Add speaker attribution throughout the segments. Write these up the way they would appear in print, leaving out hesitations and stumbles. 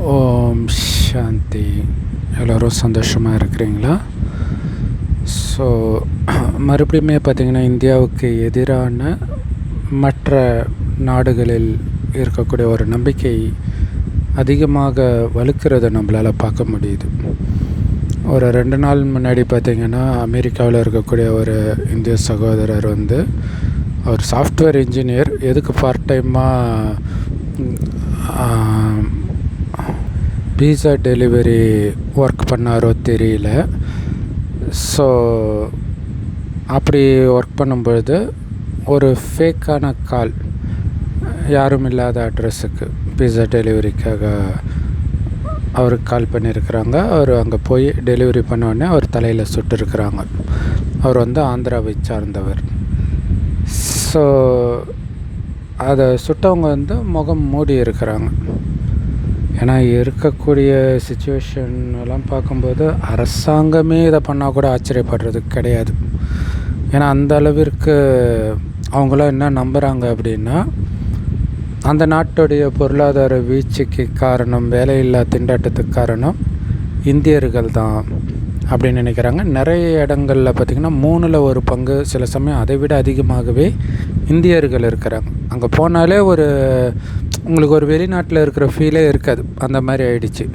Speaker 1: ஓம் சாந்தி. எல்லோரும் சந்தோஷமாக இருக்கிறீங்களா? ஸோ மறுபடியுமே பார்த்திங்கன்னா, இந்தியாவுக்கு எதிரான மற்ற நாடுகளில் இருக்கக்கூடிய ஒரு நம்பிக்கை அதிகமாக வலுக்கிறத நம்மளால் பார்க்க முடியுது. ஒரு 2 நாள் முன்னாடி பார்த்திங்கன்னா, அமெரிக்காவில் இருக்கக்கூடிய ஒரு இந்திய சகோதரர் அவர் சாஃப்ட்வேர் இன்ஜினியர். எதுக்கு பார்ட் டைமாக பீஸா டெலிவரி ஒர்க் பண்ணாரோ தெரியல. ஸோ அப்படி ஒர்க் பண்ணும்பொழுது ஒரு ஃபேக்கான கால், யாரும் இல்லாத அட்ரஸுக்கு பீஸா டெலிவரிக்காக அவருக்கு கால் பண்ணியிருக்கிறாங்க. அவர் அங்கே போய் டெலிவரி பண்ண உடனே அவர் தலையில் சுட்டுருக்குறாங்க. அவர் ஆந்திராவை சார்ந்தவர். ஸோ அதை சுட்டவங்க முகம் மூடி இருக்கிறாங்க. ஏன்னா இருக்கக்கூடிய சிச்சுவேஷன் எல்லாம் பார்க்கும்போது அரசாங்கமே இதை பண்ணால் கூட ஆச்சரியப்படுறதுக்கு கிடையாது. ஏன்னா அந்த அளவிற்கு அவங்களாம் என்ன நம்புகிறாங்க அப்படின்னா, அந்த நாட்டுடைய பொருளாதார வீழ்ச்சிக்கு காரணம், வேலையில்லா திண்டாட்டத்துக்கு காரணம் இந்தியர்கள் தான் அப்படின்னு நினைக்கிறாங்க. நிறைய இடங்களில் பார்த்திங்கன்னா 3ல் 1 பங்கு, சில சமயம் அதை விட அதிகமாகவே இந்தியர்கள் இருக்கிறாங்க. அங்கே போனாலே உங்களுக்கு ஒரு வெளிநாட்டில் இருக்கிற ஃபீலே இருக்காது, அந்த மாதிரி ஆயிடுச்சு.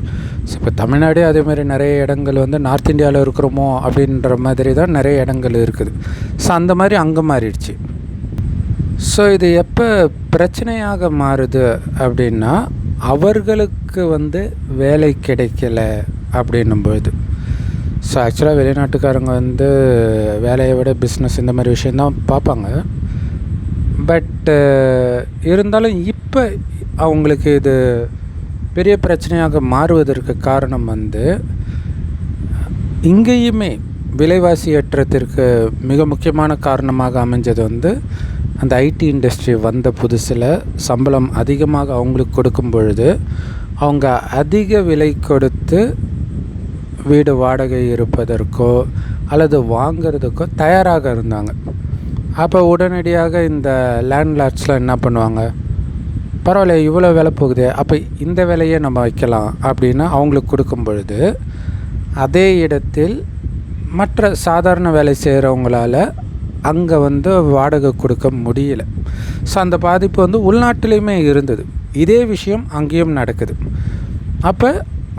Speaker 1: ஸோ இப்போ தமிழ்நாடே அதே மாதிரி நிறைய இடங்கள் நார்த் இந்தியாவில் இருக்கிறோமோ அப்படின்ற மாதிரி தான் நிறைய இடங்கள் இருக்குது. ஸோ அந்த மாதிரி அங்கே மாறிடுச்சு. ஸோ இது எப்போ பிரச்சனையாக மாறுது அப்படின்னா, அவர்களுக்கு வேலை கிடைக்கல அப்படின்னும்போது. ஸோ ஆக்சுவலாக வெளிநாட்டுக்காரங்க வேலையை விட பிஸ்னஸ் இந்த மாதிரி விஷயந்தான் பார்ப்பாங்க. பட் இருந்தாலும் இப்போ அவங்களுக்கு இது பெரிய பிரச்சனையாக மாறுவதற்கு காரணம் இங்கேயுமே விலைவாசி ஏற்றத்திற்கு மிக முக்கியமான காரணமாக அமைஞ்சது அந்த ஐடி இண்டஸ்ட்ரி வந்த புதுசில் சம்பளம் அதிகமாக அவங்களுக்கு கொடுக்கும் பொழுது அவங்க அதிக விலை கொடுத்து வீடு வாடகை இருப்பதற்கோ அல்லது வாங்கிறதுக்கோ தயாராக இருந்தாங்க. அப்போ உடனடியாக இந்த லேண்ட்லார்ட்ஸ்லாம் என்ன பண்ணுவாங்க, பரவாயில்ல இவ்வளோ விலை போகுது, அப்போ இந்த விலையே நம்ம வைக்கலாம் அப்படின்னு அவங்களுக்கு கொடுக்கும் பொழுது, அதே இடத்தில் மற்ற சாதாரண வேலை செய்கிறவங்களால் அங்கே வாடகை கொடுக்க முடியல. ஸோ அந்த பாதிப்பு உள்நாட்டிலையுமே இருந்தது. இதே விஷயம் அங்கேயும் நடக்குது. அப்போ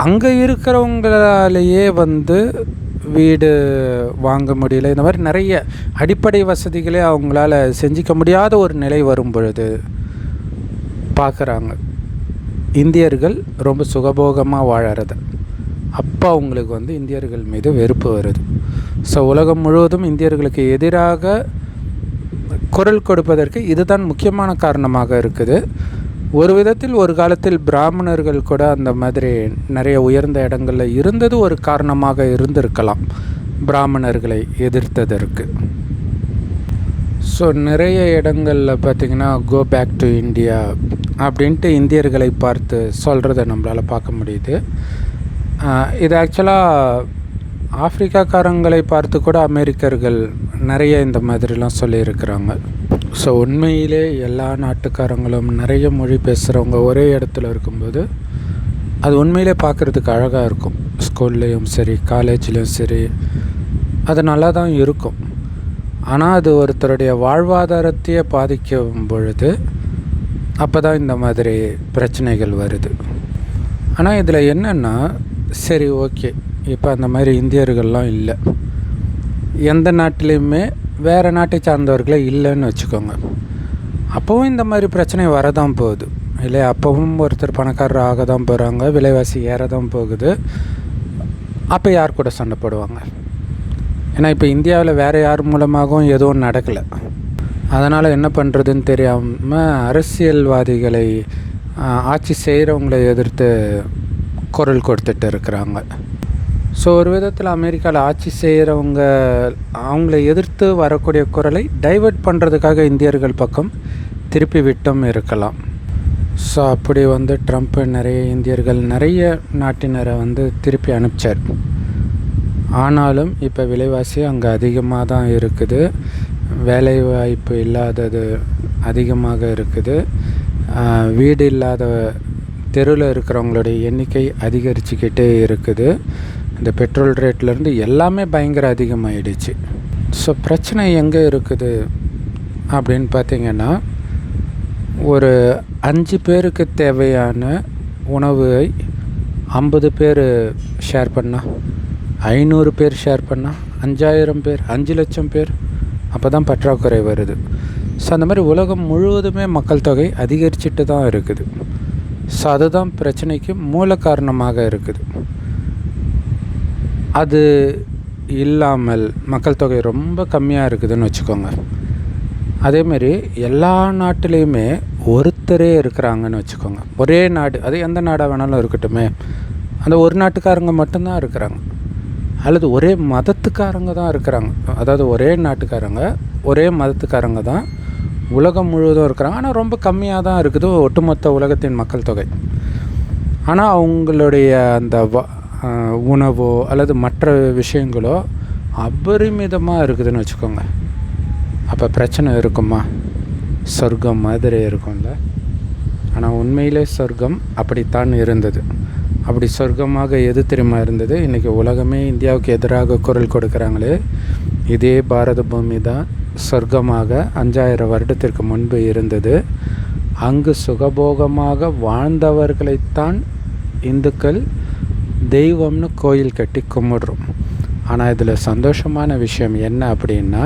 Speaker 1: அங்கே இருக்கிறவங்களாலேயே வீடு வாங்க முடியல. இந்த மாதிரி நிறைய அடிப்படை வசதிகளே அவங்களால செஞ்சிக்க முடியாத ஒரு நிலை வரும் பொழுது பார்க்குறாங்க இந்தியர்கள் ரொம்ப சுகபோகமாக வாழறது. அப்போ அவங்களுக்கு இந்தியர்கள் மீது வெறுப்பு வருது. ஸோ உலகம் முழுவதும் இந்தியர்களுக்கு எதிராக குரல் கொடுப்பதற்கு இதுதான் முக்கியமான காரணமாக இருக்குது. ஒரு விதத்தில் ஒரு காலத்தில் பிராமணர்கள் கூட அந்த மாதிரி நிறைய உயர்ந்த இடங்களில் இருந்தது ஒரு காரணமாக இருந்திருக்கலாம் பிராமணர்களை எதிர்த்ததற்கு. ஸோ நிறைய இடங்களில் பார்த்திங்கன்னா கோ பேக் டு இந்தியா அப்படின்ட்டு இந்தியர்களை பார்த்து சொல்கிறத நம்மளால் பார்க்க முடியுது. இது ஆக்சுவலாக ஆப்பிரிக்காக்காரங்களை பார்த்து கூட அமெரிக்கர்கள் நிறைய இந்த மாதிரிலாம் சொல்லியிருக்கிறாங்க. ஸோ உண்மையிலே எல்லா நாட்டுக்காரங்களும் நிறைய மொழி பேசுகிறவங்க ஒரே இடத்துல இருக்கும்போது அது உண்மையிலே பார்க்குறதுக்கு அழகாக இருக்கும். ஸ்கூல்லேயும் சரி, காலேஜ்லேயும் சரி, அது நல்லா தான் இருக்கும். ஆனால் அது ஒருத்தருடைய வாழ்வாதாரத்தையே பாதிக்கும் பொழுது அப்போ தான் இந்த மாதிரி பிரச்சனைகள் வருது. ஆனால் இதில் என்னென்னா, சரி ஓகே, இப்போ அந்த மாதிரி இந்தியர்கள்லாம் இல்லை, எந்த நாட்டிலையுமே வேறு நாட்டை சார்ந்தவர்களே இல்லைன்னு வச்சுக்கோங்க. அப்போவும் இந்த மாதிரி பிரச்சனை வரதான் போகுது இல்லையா? அப்போவும் ஒருத்தர் பணக்காரர் ஆக தான் போகிறாங்க, விலைவாசி ஏற தான் போகுது. அப்போ யார் கூட சண்டை போடுவாங்க? ஏன்னா இப்போ இந்தியாவில் வேறு யார் மூலமாகவும் எதுவும் நடக்கலை. அதனால் என்ன பண்ணுறதுன்னு தெரியாமல் அரசியல்வாதிகளை, ஆட்சி செய்கிறவங்களை எதிர்த்து குரல் கொடுத்துட்டு இருக்கிறாங்க. ஸோ ஒரு விதத்தில் அமெரிக்காவில் ஆட்சி செய்கிறவங்க அவங்கள எதிர்த்து வரக்கூடிய குரலை டைவர்ட் பண்ணுறதுக்காக இந்தியர்கள் பக்கம் திருப்பி விட்டும் இருக்கலாம். ஸோ அப்படி ட்ரம்ப் நிறைய இந்தியர்கள், நிறைய நாட்டினரை திருப்பி அனுப்பிச்சார். ஆனாலும் இப்போ விலைவாசி அங்கே அதிகமாக தான் இருக்குது, வேலை வாய்ப்பு இல்லாதது அதிகமாக இருக்குது, வீடு இல்லாத தெருவில் இருக்கிறவங்களுடைய எண்ணிக்கை அதிகரிச்சுக்கிட்டே இருக்குது. இந்த பெட்ரோல் ரேட்லேருந்து எல்லாமே பயங்கர அதிகமாகிடுச்சு. ஸோ பிரச்சனை எங்கே இருக்குது அப்படின்னு பார்த்திங்கன்னா, ஒரு 5 பேருக்கு தேவையான உணவை 50 பேர் ஷேர் பண்ணால், 500 பேர் ஷேர் பண்ணால், 5000 பேர், 5 லட்சம் பேர், அப்போ தான் பற்றாக்குறை வருது. ஸோ அந்த மாதிரி உலகம் முழுவதுமே மக்கள் தொகை அதிகரிச்சுட்டு தான் இருக்குது. ஸோ அதுதான் பிரச்சனைக்கு மூல காரணமாக இருக்குது. அது இல்லாமல் மக்கள் தொகை ரொம்ப கம்மியாக இருக்குதுன்னு வச்சுக்கோங்க. அதேமாரி எல்லா நாட்டிலையுமே ஒருத்தரே இருக்கிறாங்கன்னு வச்சுக்கோங்க. ஒரே நாடு, அது எந்த நாடாக வேணாலும் இருக்கட்டுமே, அந்த ஒரு நாட்டுக்காரங்க மட்டும்தான் இருக்கிறாங்க. அல்லது ஒரே மதத்துக்காரங்க தான் இருக்கிறாங்க. அதாவது ஒரே நாட்டுக்காரங்க, ஒரே மதத்துக்காரங்க தான் உலகம் முழுவதும் இருக்கிறாங்க. ஆனால் ரொம்ப கம்மியாக தான் இருக்குது ஒட்டுமொத்த உலகத்தின் மக்கள் தொகை. ஆனால் அவங்களுடைய அந்த உணவோ அல்லது மற்ற விஷயங்களோ அபரிமிதமாக இருக்குதுன்னு வச்சுக்கோங்க. அப்போ பிரச்சனை இருக்குமா? சொர்க்கம் மாதிரி இருக்கும்ல. ஆனால் உண்மையிலே சொர்க்கம் அப்படித்தான் இருந்தது. அப்படி சொர்க்கமாக எது தெரியுமா இருந்தது? இன்றைக்கி உலகமே இந்தியாவுக்கு எதிராக குரல் கொடுக்குறாங்களே, இதே பாரத பூமி தான் சொர்க்கமாக 5000 வருடத்திற்கு முன்பு இருந்தது. அங்கு சுகபோகமாக வாழ்ந்தவர்களைத்தான் இந்துக்கள் தெய்வம்னு கோயில் கட்டி கும்பிடுறோம். ஆனால் இதில் சந்தோஷமான விஷயம் என்ன அப்படின்னா,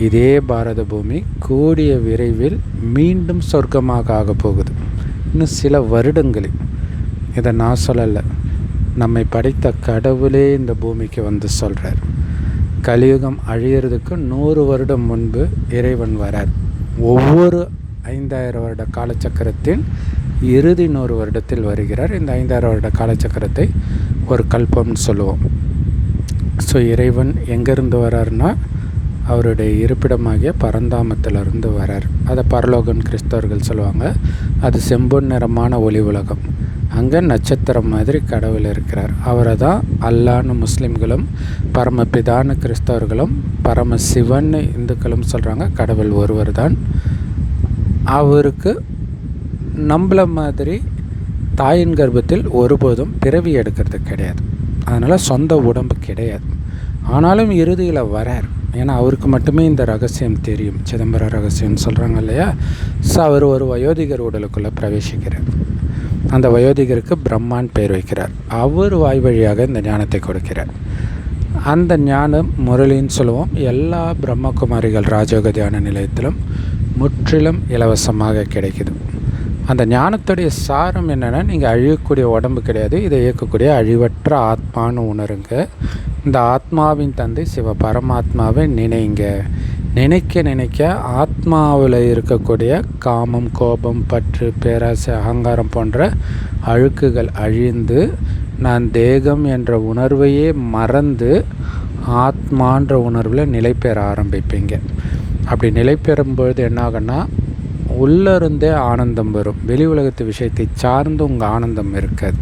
Speaker 1: இதே பாரத பூமி கூடிய விரைவில் மீண்டும் சொர்க்கமாக ஆக போகுது. இன்னும் சில வருடங்களில். இதை நான் சொல்லலை, நம்மை படைத்த கடவுளே இந்த பூமிக்கு வந்து சொல்கிறார். கலியுகம் அழியிறதுக்கு 100 வருடம் முன்பு இறைவன் வரார். ஒவ்வொரு 5000 வருட காலச்சக்கரத்தின் இறுதி 100 வருடத்தில் வருகிறார். இந்த 5000 வருட காலச்சக்கரத்தை ஒரு கல்பம்னு சொல்லுவோம். ஸோ இறைவன் எங்கேருந்து வராருன்னா, அவருடைய இருப்பிடமாகிய பரந்தாமத்திலிருந்து வரார். அதை பரலோகன் கிறிஸ்தவர்கள் சொல்லுவாங்க. அது செம்பொன் நிறமான ஒளி உலகம். அங்கே நட்சத்திரம் மாதிரி கடவுள் இருக்கிறார். அவரை தான் அல்லான்னு முஸ்லீம்களும், பரமபிதான்னு கிறிஸ்தவர்களும், பரமசிவன்னு இந்துக்களும் சொல்கிறாங்க. கடவுள் ஒருவர் தான். அவருக்கு நம்மள மாதிரி தாயின் கர்ப்பத்தில் ஒருபோதும் பிறவி எடுக்கிறது கிடையாது. அதனால் சொந்த உடம்பு கிடையாது. ஆனாலும் இறுதியில் வரார். ஏன்னா அவருக்கு மட்டுமே இந்த ரகசியம் தெரியும். சிதம்பர ரகசியம்னு சொல்கிறாங்க இல்லையா? ஸோ அவர் ஒரு வயோதிகர் உடலுக்குள்ளே பிரவேசிக்கிறார். அந்த வயோதிகருக்கு பிரம்மான் பேர் வைக்கிறார். அவர் வாய் வழியாக இந்த ஞானத்தை கொடுக்கிறார். அந்த ஞானம் முரளின்னு சொல்லுவோம். எல்லா பிரம்மகுமாரிகள் ராஜயோக தியான நிலையத்திலும் முற்றிலும் இலவசமாக கிடைக்குது. அந்த ஞானத்துடைய சாரம் என்னென்னா, நீங்கள் அழியக்கூடிய உடம்பு கிடையாது, இதை இயக்கக்கூடிய அழிவற்ற ஆத்மான்னு உணருங்க. இந்த ஆத்மாவின் தந்தை சிவ பரமாத்மாவை நினைங்க. நினைக்க நினைக்க ஆத்மாவில் இருக்கக்கூடிய காமம், கோபம், பற்று, பேராசை, அகங்காரம் போன்ற அழுக்குகள் அழிந்து நான் தேகம் என்ற உணர்வையே மறந்து ஆத்மான்ற உணர்வில் நிலை பெற ஆரம்பிப்பீங்க. அப்படி நிலை பெறும்பொழுது என்னாகன்னா, உள்ளிருந்தே ஆனந்தம் வரும். வெளி உலகத்து விஷயத்தை சார்ந்து உங்கள் ஆனந்தம் இருக்காது.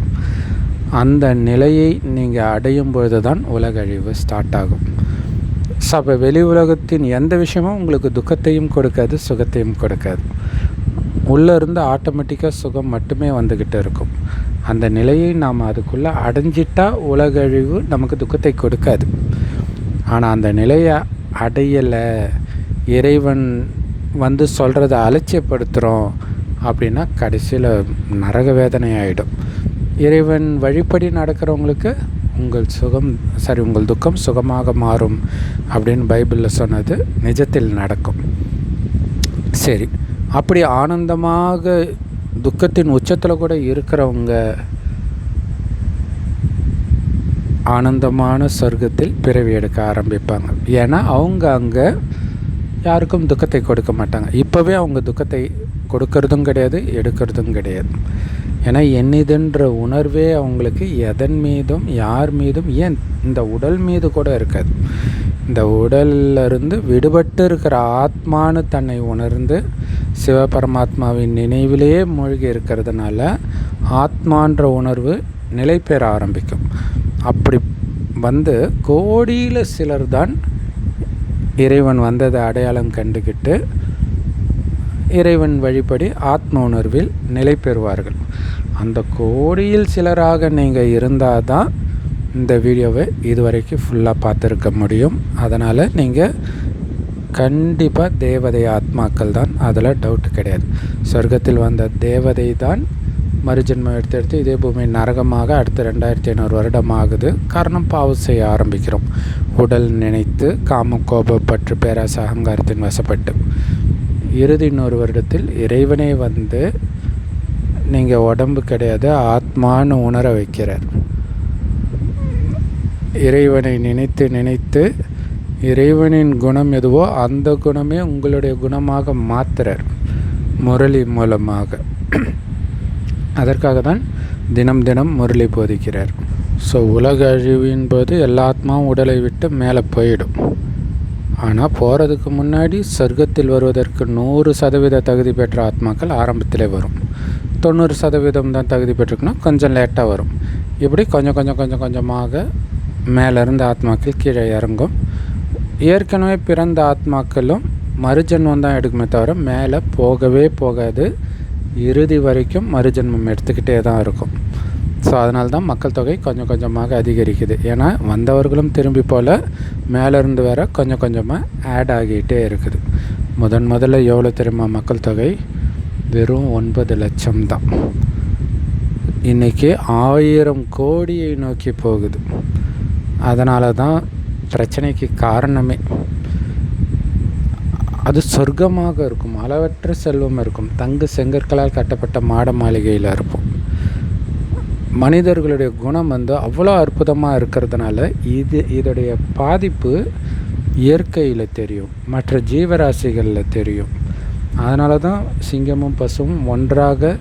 Speaker 1: அந்த நிலையை நீங்கள் அடையும் பொழுது தான் உலக அழிவு ஸ்டார்ட் ஆகும். ஸோ அப்போ வெளி உலகத்தின் எந்த விஷயமும் உங்களுக்கு துக்கத்தையும் கொடுக்காது, சுகத்தையும் கொடுக்காது. உள்ளிருந்து ஆட்டோமேட்டிக்காக சுகம் மட்டுமே வந்துக்கிட்டு இருக்கும். அந்த நிலையை நாம் அதுக்குள்ளே அடைஞ்சிட்டா உலக அழிவு நமக்கு துக்கத்தை கொடுக்காது. ஆனால் அந்த நிலையை அடையலை, இறைவன் வந்து சொல்கிறத அலட்சியப்படுத்துகிறோம் அப்படின்னா கடைசியில் நரக வேதனை ஆகிடும். இறைவன் வழிப்படி நடக்கிறவங்களுக்கு உங்கள் துக்கம் சுகமாக மாறும் அப்படின்னு பைபிளில் சொன்னது நிஜத்தில் நடக்கும். சரி, அப்படி ஆனந்தமாக துக்கத்தின் உச்சத்தில் கூட இருக்கிறவங்க ஆனந்தமான சொர்க்கத்தில் பிறவி எடுக்க ஆரம்பிப்பாங்க. ஏன்னா அவங்க அங்கே யாருக்கும் துக்கத்தை கொடுக்க மாட்டாங்க. இப்போவே அவங்க துக்கத்தை கொடுக்கறதும் கிடையாது, எடுக்கிறதும் கிடையாது. ஏன்னா என்னதுன்ற உணர்வே அவங்களுக்கு எதன் மீதும் யார் மீதும், ஏன் இந்த உடல் மீது கூட இருக்காது. இந்த உடலிருந்து விடுபட்டு இருக்கிற ஆத்மானு தன்னை உணர்ந்து சிவபரமாத்மாவின் நினைவிலேயே மூழ்கி இருக்கிறதுனால ஆத்மான்ற உணர்வு நிலை பெற ஆரம்பிக்கும். அப்படி வந்து கோடியில் சிலர் தான் இறைவன் வந்ததை அடையாளம் கண்டுக்கிட்டு இறைவன் வழிபடி ஆத்ம உணர்வில் நிலை பெறுவார்கள். அந்த கோடியில் சிலராக நீங்கள் இருந்தால் தான் இந்த வீடியோவை இதுவரைக்கும் ஃபுல்லாக பார்த்துருக்க முடியும். அதனால் நீங்கள் கண்டிப்பாக தேவதை ஆத்மாக்கள் தான், அதில் டவுட்டு கிடையாது. சொர்க்கத்தில் வந்த தேவதை தான் மறுஜென்மம் எடுத்து இதே பூமி நரகமாக அடுத்து 2500 வருடம் ஆகுது. காரணம், பாவம் செய்ய ஆரம்பிக்கிறோம். உடல் நினைத்து காமம் கோபப்பற்று பேராசை அகங்காரத்தின் வசப்பட்டு இறுதி 100 வருடத்தில் இறைவனே வந்து நீங்கள் உடம்பு கிடையாது ஆத்மான்னு உணர வைக்கிறார். இறைவனை நினைத்து நினைத்து இறைவனின் குணம் எதுவோ அந்த குணமே உங்களுடைய குணமாக மாற்றுறார் முரளி மூலமாக. அதற்காக தான் தினம் தினம் முரளி போதிக்கிறார். ஸோ உலக அழிவின் போது எல்லா ஆத்மாவும் உடலை விட்டு மேலே போயிடும். ஆனால் போகிறதுக்கு முன்னாடி சொர்க்கத்தில் வருவதற்கு 100% தகுதி பெற்ற ஆத்மாக்கள் ஆரம்பத்திலே வரும். 90% தான் தகுதி பெற்றிருக்குன்னா கொஞ்சம் லேட்டாக வரும். இப்படி கொஞ்சம் கொஞ்சமாக மேலேருந்து ஆத்மாக்கள் கீழே இறங்கும். ஏற்கனவே பிறந்த ஆத்மாக்களும் மறுஜென்மம் தான் எடுக்குமே தவிர மேலே போகவே போகாது. இறுதி வரைக்கும் மறுஜென்மம் எடுத்துக்கிட்டே தான் இருக்கும். ஸோ அதனால தான் மக்கள் தொகை கொஞ்சமாக அதிகரிக்குது. ஏன்னா வந்தவர்களும் திரும்பி போல் மேலேருந்து வேற கொஞ்சமாக ஆட் ஆகிட்டே இருக்குது. முதல்ல எவ்வளோ தெரியுமா மக்கள் தொகை? வெறும் 9 லட்சம் தான். இன்றைக்கி 1000 கோடியை நோக்கி போகுது. அதனால தான் பிரச்சனைக்கு காரணமே. அது சொர்க்கமாக இருக்கும், அளவற்ற செல்வம் இருக்கும், தங்கு செங்கற்களால் கட்டப்பட்ட மாட மாளிகையில் இருப்போம். மனிதர்களுடைய குணம் வந்து அவ்வளோ அற்புதமாக இருக்கிறதுனால இதோடைய பாதிப்பு இயற்கையில் தெரியும், மற்ற ஜீவராசிகளில் தெரியும். அதனால தான் சிங்கமும் பசுவும் ஒன்றாக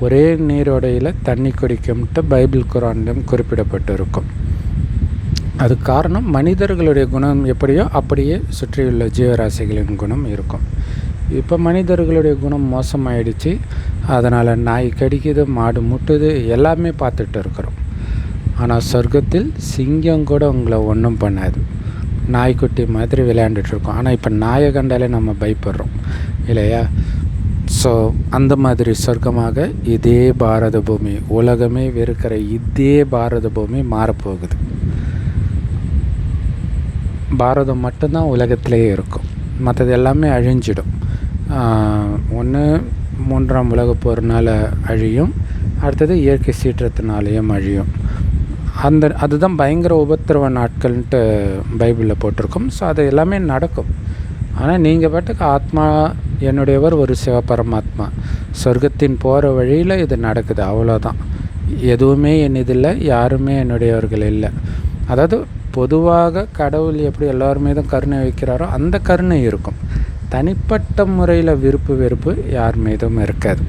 Speaker 1: ஒரே நீரோடையில் தண்ணி குடிக்கும்ட்டு பைபிள் குரானிலும் குறிப்பிடப்பட்டிருக்கும். அது காரணம் மனிதர்களுடைய குணம் எப்படியோ அப்படியே சுற்றியுள்ள ஜீவராசிகளின் குணம் இருக்கும். இப்போ மனிதர்களுடைய குணம் மோசமாயிடுச்சு. அதனால் நாய் கடிக்குது, மாடு முட்டுது, எல்லாமே பார்த்துட்டு இருக்கிறோம். ஆனால் சொர்க்கத்தில் சிங்கம் கூட உங்களை ஒன்றும் பண்ணாது. நாய்க்குட்டி மாதிரி விளையாண்டுட்ருக்கோம். ஆனால் இப்போ நாயை கண்டாலே நம்ம பயப்படுறோம் இல்லையா? ஸோ அந்த மாதிரி சொர்க்கமாக இதே பாரத பூமி, உலகமே வெறுக்கிற இதே பாரத பூமி மாறப்போகுது. பாரதம் மட்டும்தான் உலகத்திலேயே இருக்கும், மற்றது எல்லாமே அழிஞ்சிடும். ஒன்று 3ஆம் உலகப் போர்னால் அழியும், அடுத்தது இயற்கை சீற்றத்தினாலேயும் அழியும். அதுதான் பயங்கர உபத்திரவ நாட்கள்ன்ட்டு பைபிளில் போட்டிருக்கும். ஸோ அது எல்லாமே நடக்கும். ஆனால் நீங்கள் பாட்டுக்கு ஆத்மா என்னுடையவர் ஒரு சிவபரமாத்மா, சொர்க்கத்தின் போகிற வழியில் இது நடக்குது, அவ்வளோதான். எதுவுமே என் இதில் யாருமே என்னுடையவர்கள் இல்லை. அதாவது பொதுவாக கடவுள் எப்படி எல்லோரும் மீதும் கருணை வைக்கிறாரோ அந்த கருணை இருக்கும். தனிப்பட்ட முறையில் விருப்பு வெறுப்பு யார் மீதும் இருக்காது.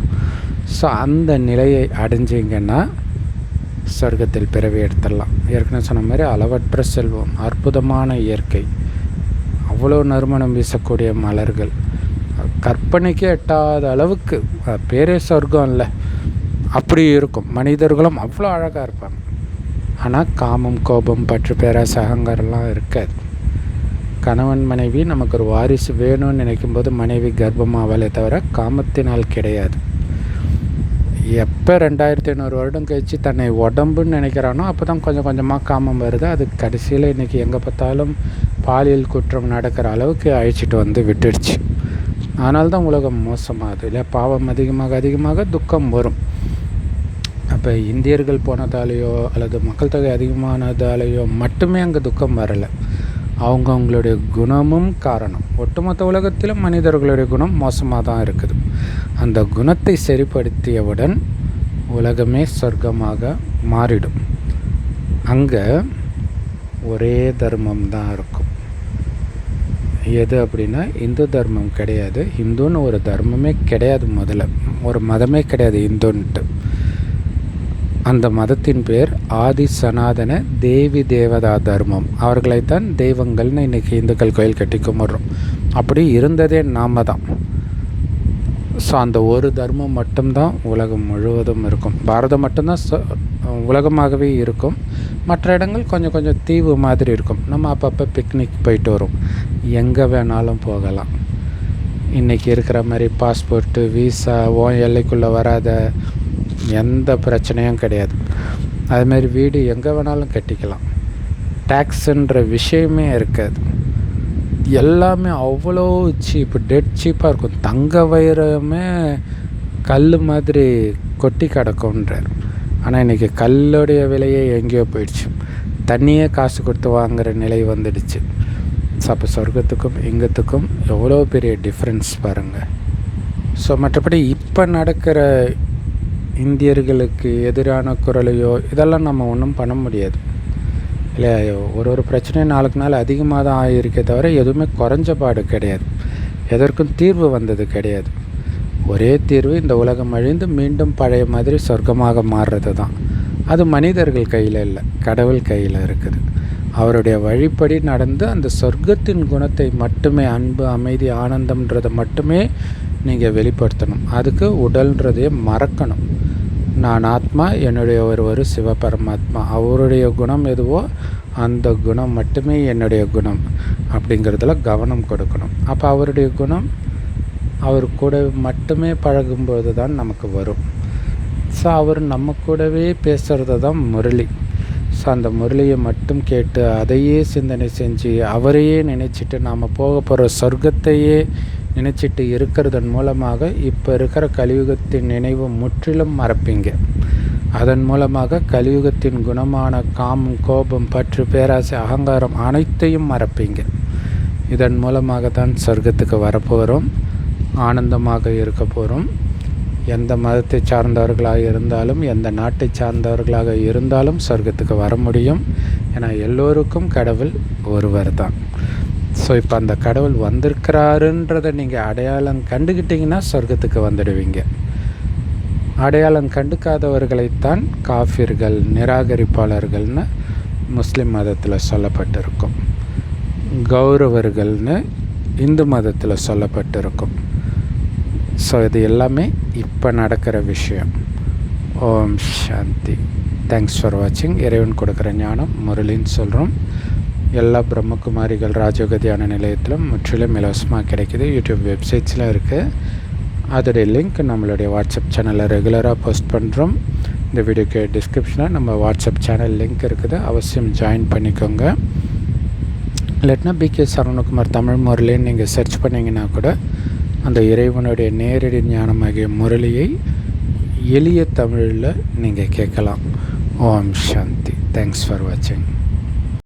Speaker 1: ஸோ அந்த நிலையை அடைஞ்சிங்கன்னா சொர்க்கத்தில் பிறவி எடுத்துடலாம். ஏற்கனவே சொன்ன மாதிரி அளவற்ற செல்வம், அற்புதமான இயற்கை, அவ்வளோ நறுமணம் வீசக்கூடிய மலர்கள், கற்பனைக்கு எட்டாத அளவுக்கு பேரே சொர்க்கம் இல்லை அப்படி இருக்கும். மனிதர்களும் அவ்வளோ அழகாக இருப்பாங்க. ஆனால் காமம் கோபம் பற்று பேராசை அகங்காரம்லாம் இருக்காது. கணவன் மனைவி நமக்கு ஒரு வாரிசு வேணும்னு நினைக்கும்போது மனைவி கர்ப்பமாவலே தவிர காமத்தினால் கிடையாது. எப்போ 2500 வருடம் கழித்து தன்னை உடம்புன்னு நினைக்கிறானோ அப்போ தான் கொஞ்சமாக காமம் வருது. அது கடைசியில் இன்றைக்கி எங்கே பார்த்தாலும் பாலியல் குற்றம் நடக்கிற அளவுக்கு அழிச்சிட்டு வந்து விட்டுடுச்சு. அதனால தான் உலகம் மோசமாகுது இல்லை? பாவம் அதிகமாக துக்கம் வரும். அப்போ இந்தியர்கள் போனதாலேயோ அல்லது மக்கள் தொகை அதிகமானதாலேயோ மட்டுமே அங்கே துக்கம் வரலை. அவங்களுடைய குணமும் காரணம். ஒட்டுமொத்த உலகத்திலும் மனிதர்களுடைய குணம் மோசமாக தான் இருக்குது. அந்த குணத்தை சரிப்படுத்தியவுடன் உலகமே சொர்க்கமாக மாறிடும். அங்கே ஒரே தர்மம் தான் இருக்கும். எது அப்படின்னா இந்து தர்மம் கிடையாது. இந்துன்னு ஒரு தர்மமே கிடையாது. முதல்ல ஒரு மதமே கிடையாது இந்துன்ட்டு. அந்த மதத்தின் பேர் ஆதி சனாதன தேவி தேவதா தர்மம். அவர்களைத்தான் தெய்வங்கள்னு இன்றைக்கி இந்துக்கள் கோயில் கட்டி கும்பிட்றோம். அப்படி இருந்ததே நாம தான். ஸோ அந்த ஒரு தர்மம் மட்டும்தான் உலகம் முழுவதும் இருக்கும். பாரதம் மட்டும்தான் உலகமாகவே இருக்கும். மற்ற இடங்கள் கொஞ்சம் தீவு மாதிரி இருக்கும். நம்ம அப்பப்போ பிக்னிக் போயிட்டு வரும், எங்கே வேணாலும் போகலாம். இன்றைக்கி இருக்கிற மாதிரி பாஸ்போர்ட்டு விசா எல்லைக்குள்ளே வராத எந்த பிரச்சனையும் கிடையாது. அதுமாரி வீடு எங்கே வேணாலும் கட்டிக்கலாம். டேக்ஸுன்ற விஷயமே இருக்காது. எல்லாமே அவ்வளோ சீப்பு, டெட் சீப்பாக இருக்கும். தங்க வைரமே கல் மாதிரி கொட்டி கிடக்குன்றார். ஆனால் இன்றைக்கி கல்லுடைய விலையே எங்கேயோ போயிடுச்சு. தண்ணியே காசு கொடுத்து வாங்குகிற நிலை வந்துடுச்சு. அப்போ சொர்க்கத்துக்கும் இங்கத்துக்கும் எவ்வளோ பெரிய டிஃப்ரென்ஸ் பாருங்கள். ஸோ மற்றபடி இப்போ நடக்கிற இந்தியர்களுக்கு எதிரான குரலையோ இதெல்லாம் நம்ம ஒன்றும் பண்ண முடியாது இல்லையா? ஒரு பிரச்சனையும் நாளுக்கு நாள் அதிகமாக தான் ஆகியிருக்கே தவிர எதுவுமே குறைஞ்ச பாடு கிடையாது. எதற்கும் தீர்வு வந்தது கிடையாது. ஒரே தீர்வு, இந்த உலகம் அழிந்து மீண்டும் பழைய மாதிரி சொர்க்கமாக மாறுறது தான். அது மனிதர்கள் கையில் இல்லை, கடவுள் கையில் இருக்குது. அவருடைய வழிப்படி நடந்து அந்த சொர்க்கத்தின் குணத்தை மட்டுமே, அன்பு, அமைதி, ஆனந்தம்ன்றதை மட்டுமே நீங்கள் வெளிப்படுத்தணும். அதுக்கு உடல்ன்றதையே மறக்கணும். நான் ஆத்மா, என்னுடைய ஒரு சிவபரமாத்மா, அவருடைய குணம் எதுவோ அந்த குணம் மட்டுமே என்னுடைய குணம் அப்படிங்கிறதுல கவனம் கொடுக்கணும். அப்போ அவருடைய குணம் அவர் கூட மட்டுமே பழகும்போது தான் நமக்கு வரும். ஸோ அவர் நம்ம கூடவே பேசுகிறது தான் முரளி. ஸோ அந்த முரளியை மட்டும் கேட்டு அதையே சிந்தனை செஞ்சு அவரையே நினச்சிட்டு நாம் போக போகிற சொர்க்கத்தையே நினச்சிட்டு இருக்கிறதன் மூலமாக இப்போ இருக்கிற கலியுகத்தின் நினைவு முற்றிலும் மறப்பீங்க. அதன் மூலமாக கலியுகத்தின் குணமான காமம், கோபம், பற்று, பேராசை, அகங்காரம் அனைத்தையும் மறப்பீங்க. இதன் மூலமாக தான் சொர்க்கத்துக்கு வரப்போகிறோம், ஆனந்தமாக இருக்க போகிறோம். எந்த மதத்தை சார்ந்தவர்களாக இருந்தாலும், எந்த நாட்டை சார்ந்தவர்களாக இருந்தாலும் சொர்க்கத்துக்கு வர முடியும். ஏன்னா எல்லோருக்கும் கடவுள் ஒருவர் தான். ஸோ இப்போ அந்த கடவுள் வந்திருக்கிறாருன்றதை நீங்கள் அடையாளம் கண்டுக்கிட்டிங்கன்னா சொர்க்கத்துக்கு வந்துடுவீங்க. அடையாளம் கண்டுக்காதவர்களைத்தான் காஃபிர்கள், நிராகரிப்பாளர்கள்னு முஸ்லீம் மதத்தில் சொல்லப்பட்டிருக்கும். கௌரவர்கள்னு இந்து மதத்தில் சொல்லப்பட்டிருக்கும். ஸோ இது எல்லாமே இப்போ நடக்கிற விஷயம். ஓம் சாந்தி. தேங்க்ஸ் ஃபார் வாட்சிங். இறைவன் கொடுக்குற ஞானம் முரளின்னு சொல்கிறோம். எல்லா பிரம்மகுமாரிகள் ராஜயோக தியான நிலையத்திலும் முற்றிலும் இலவசமாக கிடைக்கிது. யூடியூப் வெப்சைட்ஸ்லாம் இருக்குது. அதோடைய லிங்க் நம்மளுடைய வாட்ஸ்அப் சேனலில் ரெகுலராக போஸ்ட் பண்ணுறோம். இந்த வீடியோக்கு டிஸ்கிரிப்ஷனில் நம்ம வாட்ஸ்அப் சேனல் லிங்க் இருக்குது, அவசியம் ஜாயின் பண்ணிக்கோங்க. இல்லாட்டினா பிகே சரவணகுமார் தமிழ் முரளின்னு நீங்கள் சர்ச் பண்ணிங்கன்னா கூட அந்த இறைவனுடைய நேரடி ஞானமாகிய முரளியை எளிய தமிழில் நீங்கள் கேட்கலாம். ஓம் சாந்தி. தேங்க்ஸ் ஃபார் வாட்சிங்.